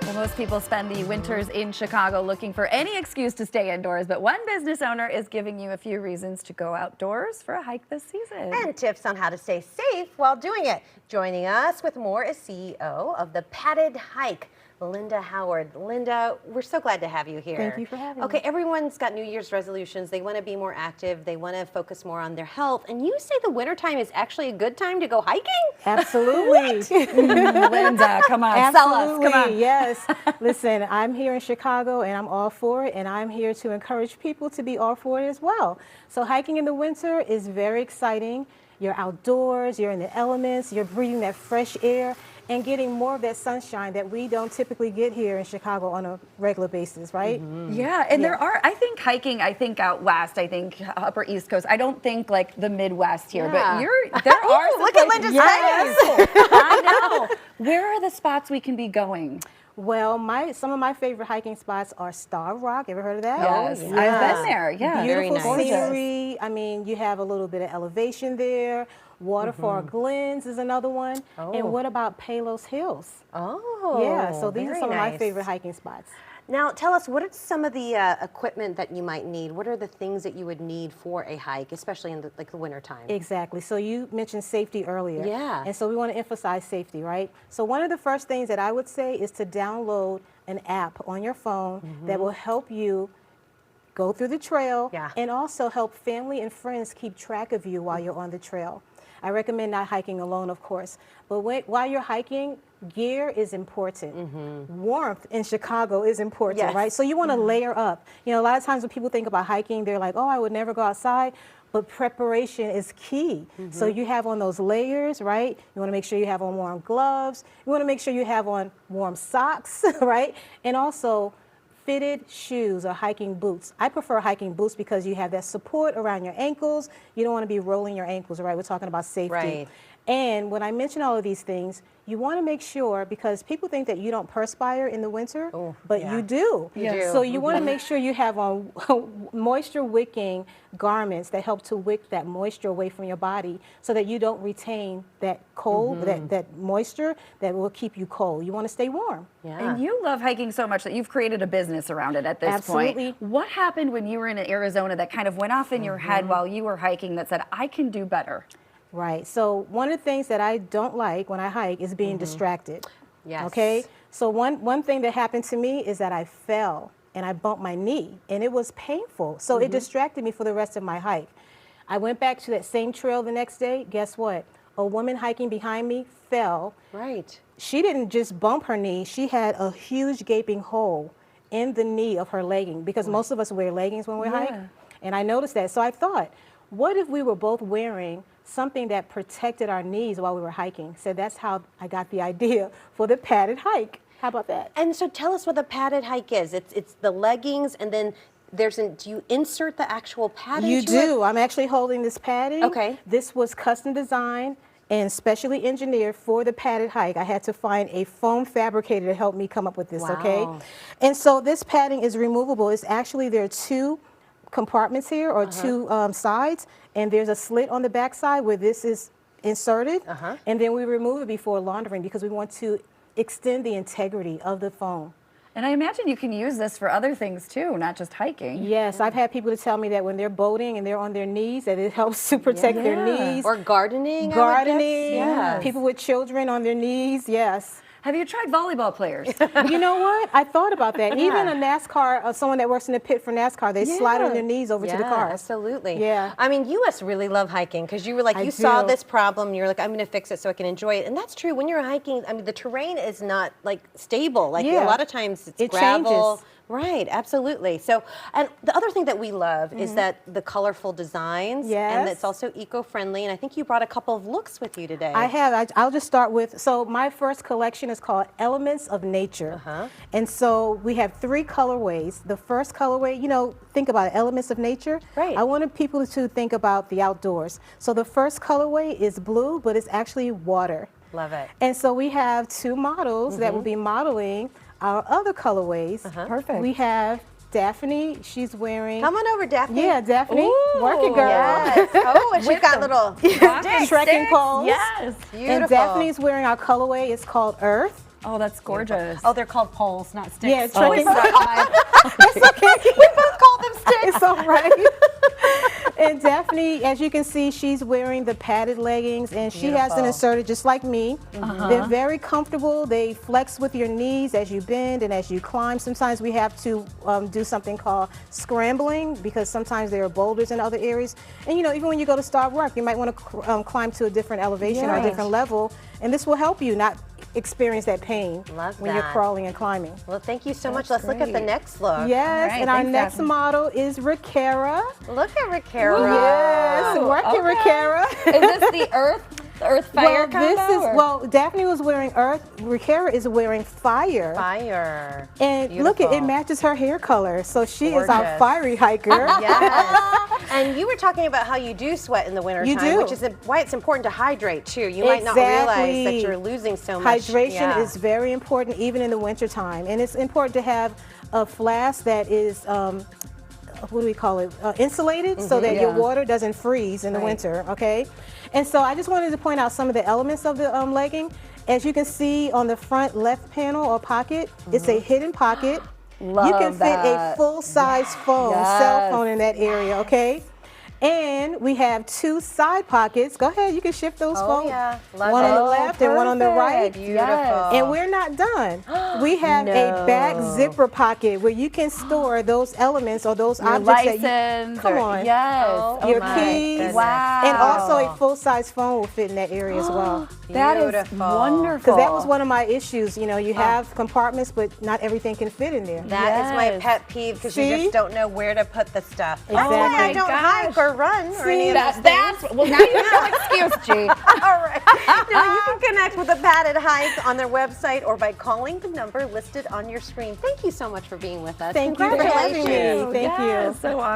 Well, most people spend the winters in Chicago looking for any excuse to stay indoors, but one business owner is giving you a few reasons to go outdoors for a hike this season. And tips on how to stay safe while doing it. Joining us with more is CEO of the Padded Hike, Linda Howard. Linda, we're so glad to have you here. Thank you for having me. Okay, everyone's got New Year's resolutions. They want to be more active. They want to focus more on their health. And you say the wintertime is actually a good time to go hiking? Absolutely. Linda, come on, sell us, come on. Yes. Listen, I'm here in Chicago and I'm all for it, and I'm here to encourage people to be all for it as well. So hiking in the winter is very exciting. You're outdoors, you're in the elements, you're breathing that fresh air and getting more of that sunshine that we don't typically get here in Chicago on a regular basis, right? Yeah, and there are, I think hiking, out west, I think upper East Coast. I don't think like the Midwest here, but there are some look at places- Linda's Yes, I know. Where are the spots we can be going? Well, some of my favorite hiking spots are Star Rock. Ever heard of that? Yes, yeah. I've been there. Yeah, Very Beautiful nice. scenery. I mean, you have a little bit of elevation there. Waterfall Glens is another one. And what about Palos Hills? Oh, Yeah, so these are very some of my nice. favorite hiking spots. Now, tell us, what are some of the equipment that you might need? What are the things that you would need for a hike, especially in the winter time? Exactly. So you mentioned safety earlier. Yeah. And so we want to emphasize safety, right? So one of the first things that I would say is to download an app on your phone that will help you go through the trail and also help family and friends keep track of you while you're on the trail. I recommend not hiking alone, of course, but while you're hiking, gear is important. Warmth in Chicago is important, right? So you want to layer up. You know, a lot of times when people think about hiking, they're like, oh, I would never go outside. But preparation is key. So you have on those layers, right? You want to make sure you have on warm gloves. You want to make sure you have on warm socks, right? And also fitted shoes or hiking boots. I prefer hiking boots because you have that support around your ankles. You don't want to be rolling your ankles, right? We're talking about safety. Right. And when I mention all of these things, you want to make sure, because people think that you don't perspire in the winter, but you do. You do. So you want to make sure you have on moisture wicking garments that help to wick that moisture away from your body so that you don't retain that cold, that moisture that will keep you cold. You want to stay warm. And you love hiking so much that you've created a business around it at this Absolutely. point. What happened when you were in Arizona that kind of went off in your head while you were hiking that said, I can do better? Right. So one of the things that I don't like when I hike is being distracted. Yes. Okay. So one thing that happened to me is that I fell and I bumped my knee and it was painful. So it distracted me for the rest of my hike. I went back to that same trail the next day. Guess what? A woman hiking behind me fell. Right. She didn't just bump her knee. She had a huge gaping hole in the knee of her legging, because most of us wear leggings when we hike. And I noticed that. So I thought, what if we were both wearing something that protected our knees while we were hiking? So that's how I got the idea for the padded hike. How about that? And so tell us what the padded hike is. It's the leggings, and then do you insert the actual padding? You to do. I'm actually holding this padding. Okay. This was custom designed and specially engineered for the padded hike. I had to find a foam fabricator to help me come up with this, okay? And so this padding is removable. It's actually, there are two compartments here, or two sides, and there's a slit on the back side where this is inserted, and then we remove it before laundering because we want to extend the integrity of the foam. And I imagine you can use this for other things too, not just hiking. Yes, I've had people to tell me that when they're boating and they're on their knees, that it helps to protect their knees. Or gardening. Gardening, people with children on their knees, yes. Have you tried volleyball players? You know what? I thought about that. Even a NASCAR, someone that works in the pit for NASCAR, they slide on their knees over to the cars. Absolutely. Yeah. I mean, you must really love hiking, because you were like, I you saw do. this problem, and you're like, I'm going to fix it so I can enjoy it. And that's true. When you're hiking, I mean, the terrain is not like stable. Like a lot of times it's gravel. Changes. Right, absolutely. So, and the other thing that we love is that the colorful designs, and it's also eco-friendly. And I think you brought a couple of looks with you today. I have. I'll just start with, so my first collection is called Elements of Nature. And so we have 3 colorways. The first colorway, you know, think about it, Elements of Nature. Right. I wanted people to think about the outdoors. So the first colorway is blue, but it's actually water. Love it. And so we have 2 models that will be modeling our other colorways. Perfect. We have Daphne, she's wearing. Come on over, Daphne. Yeah, Daphne, Ooh, work it, girl. Yes. Oh, and she's got little Trekking poles. Yes. Beautiful. And Daphne's wearing our colorway. It's called Earth. Oh, that's gorgeous. Oh, they're called poles, not sticks. Yeah, Oh, trekking. It's okay. We both call them sticks. It's all right. And Daphne, as you can see, she's wearing the padded leggings, and she has them Beautiful. inserted just like me. They're very comfortable. They flex with your knees as you bend and as you climb. Sometimes we have to do something called scrambling because sometimes there are boulders in other areas. And even when you go to start work, you might want to climb to a different elevation or a Yes. different level, and this will help you not experience that pain Love when you're that. crawling and climbing. Well, thank you so much. Let's look at the great. next look. Yes, right, and our thanks, next Daphne. model is Rakera. Look at Rakera. Yes, Ooh, working okay. Rakera. Is this the earth fire combo? or- Daphne was wearing earth. Rakera is wearing fire. Fire. And look, it Beautiful. matches her hair color. So she is our Gorgeous. fiery hiker. Yes. And you were talking about how you do sweat in the winter You time, do. which is why it's important to hydrate too. You might not realize that Exactly. you're losing so much. Hydration Yeah. is very important even in the winter time. And it's important to have a flask that is what do we call it, insulated so that your Yeah. water doesn't freeze in the Right. winter, okay? And so I just wanted to point out some of the elements of the legging. As you can see on the front left panel or pocket, it's a hidden pocket. You can Love fit a that. full-size phone, Yes. cell phone in that area, okay? And we have 2 side pockets. Go ahead, you can shift those Oh, phones. yeah. Love One it. on the left and one on the right. Perfect. Beautiful. Yes. And we're not done. We have a back zipper pocket where you can store those elements or those Your objects license. that you come on. Yes. Oh, Your my keys. goodness. Wow. And also a full-size phone will fit in that area as well. That is Beautiful. wonderful. Because that was one of my issues. You have compartments, but not everything can fit in there. That is my Yes. pet peeve because you See? just don't know where to put the stuff. That's Exactly. why I Oh don't my hike gosh. or run or any of those That's things. well. Now you have no excuse, G. All right. Now you can connect with the Padded Hike on their website or by calling the number listed on your screen. Thank you so much for being with us. Thank you for having me. Congratulations. Thank you. Yes, so awesome.